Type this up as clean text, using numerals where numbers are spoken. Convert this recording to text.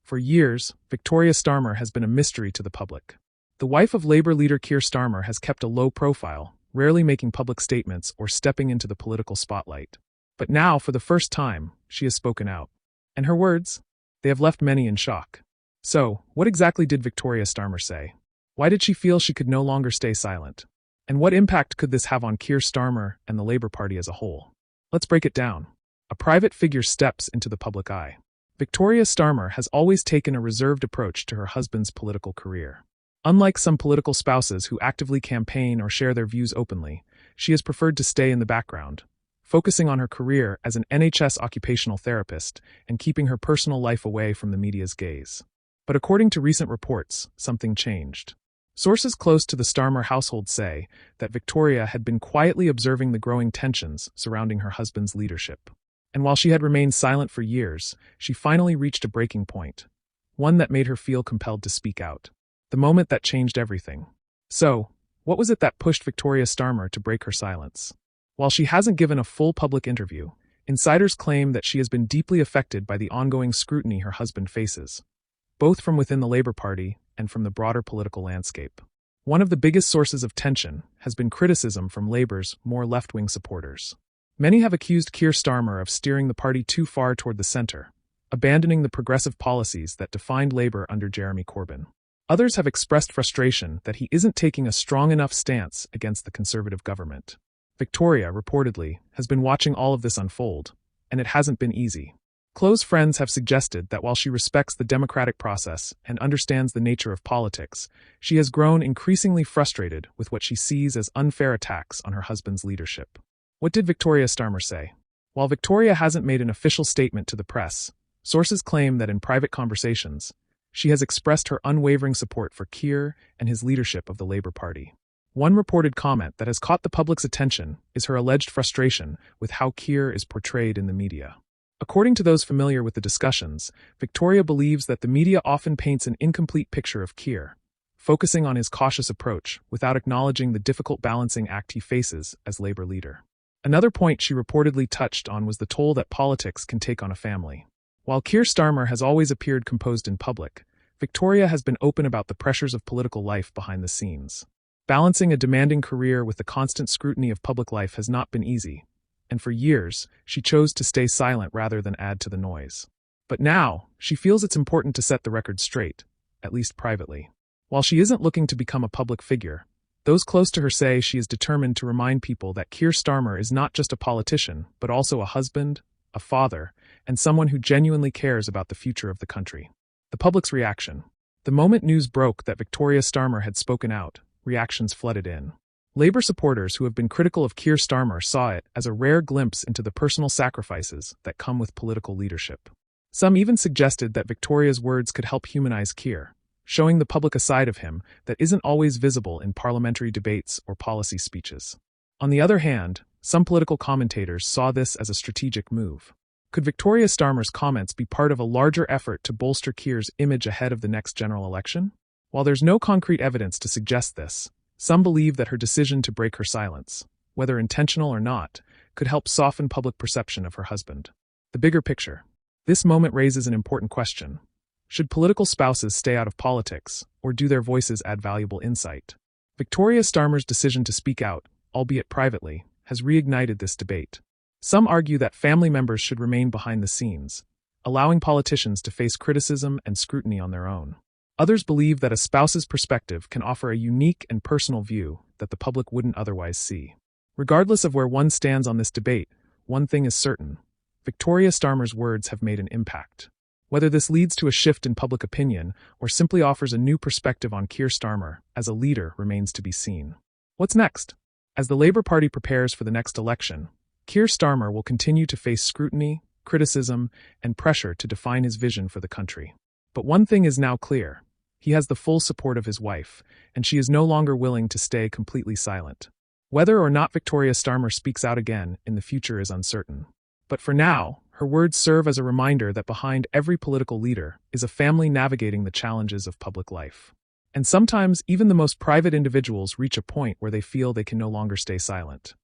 For years, Victoria Starmer has been a mystery to the public. The wife of Labour leader Keir Starmer has kept a low profile, rarely making public statements or stepping into the political spotlight. But now, for the first time, she has spoken out. And her words? They have left many in shock. So, what exactly did Victoria Starmer say? Why did she feel she could no longer stay silent? And what impact could this have on Keir Starmer and the Labour Party as a whole? Let's break it down. A private figure steps into the public eye. Victoria Starmer has always taken a reserved approach to her husband's political career. Unlike some political spouses who actively campaign or share their views openly, she has preferred to stay in the background, focusing on her career as an NHS occupational therapist and keeping her personal life away from the media's gaze. But according to recent reports, something changed. Sources close to the Starmer household say that Victoria had been quietly observing the growing tensions surrounding her husband's leadership. And while she had remained silent for years, she finally reached a breaking point, one that made her feel compelled to speak out. The moment that changed everything. So, what was it that pushed Victoria Starmer to break her silence? While she hasn't given a full public interview, insiders claim that she has been deeply affected by the ongoing scrutiny her husband faces, both from within the Labour Party and from the broader political landscape. One of the biggest sources of tension has been criticism from Labour's more left-wing supporters. Many have accused Keir Starmer of steering the party too far toward the centre, abandoning the progressive policies that defined Labour under Jeremy Corbyn. Others have expressed frustration that he isn't taking a strong enough stance against the Conservative government. Victoria, reportedly, has been watching all of this unfold, and it hasn't been easy. Close friends have suggested that while she respects the democratic process and understands the nature of politics, she has grown increasingly frustrated with what she sees as unfair attacks on her husband's leadership. What did Victoria Starmer say? While Victoria hasn't made an official statement to the press, sources claim that in private conversations, she has expressed her unwavering support for Keir and his leadership of the Labour Party. One reported comment that has caught the public's attention is her alleged frustration with how Keir is portrayed in the media. According to those familiar with the discussions, Victoria believes that the media often paints an incomplete picture of Keir, focusing on his cautious approach without acknowledging the difficult balancing act he faces as Labour leader. Another point she reportedly touched on was the toll that politics can take on a family. While Keir Starmer has always appeared composed in public, Victoria has been open about the pressures of political life behind the scenes. Balancing a demanding career with the constant scrutiny of public life has not been easy, and for years, she chose to stay silent rather than add to the noise. But now, she feels it's important to set the record straight, at least privately. While she isn't looking to become a public figure, those close to her say she is determined to remind people that Keir Starmer is not just a politician, but also a husband, a father, and someone who genuinely cares about the future of the country. The public's reaction. The moment news broke that Victoria Starmer had spoken out, reactions flooded in. Labour supporters who have been critical of Keir Starmer saw it as a rare glimpse into the personal sacrifices that come with political leadership. Some even suggested that Victoria's words could help humanize Keir, showing the public a side of him that isn't always visible in parliamentary debates or policy speeches. On the other hand, some political commentators saw this as a strategic move. Could Victoria Starmer's comments be part of a larger effort to bolster Keir's image ahead of the next general election? While there's no concrete evidence to suggest this, some believe that her decision to break her silence, whether intentional or not, could help soften public perception of her husband. The bigger picture. This moment raises an important question. Should political spouses stay out of politics, or do their voices add valuable insight? Victoria Starmer's decision to speak out, albeit privately, has reignited this debate. Some argue that family members should remain behind the scenes, allowing politicians to face criticism and scrutiny on their own. Others believe that a spouse's perspective can offer a unique and personal view that the public wouldn't otherwise see. Regardless of where one stands on this debate, one thing is certain. Victoria Starmer's words have made an impact. Whether this leads to a shift in public opinion or simply offers a new perspective on Keir Starmer as a leader remains to be seen. What's next? As the Labour Party prepares for the next election, Keir Starmer will continue to face scrutiny, criticism, and pressure to define his vision for the country. But one thing is now clear. He has the full support of his wife, and she is no longer willing to stay completely silent. Whether or not Victoria Starmer speaks out again in the future is uncertain. But for now, her words serve as a reminder that behind every political leader is a family navigating the challenges of public life. And sometimes even the most private individuals reach a point where they feel they can no longer stay silent.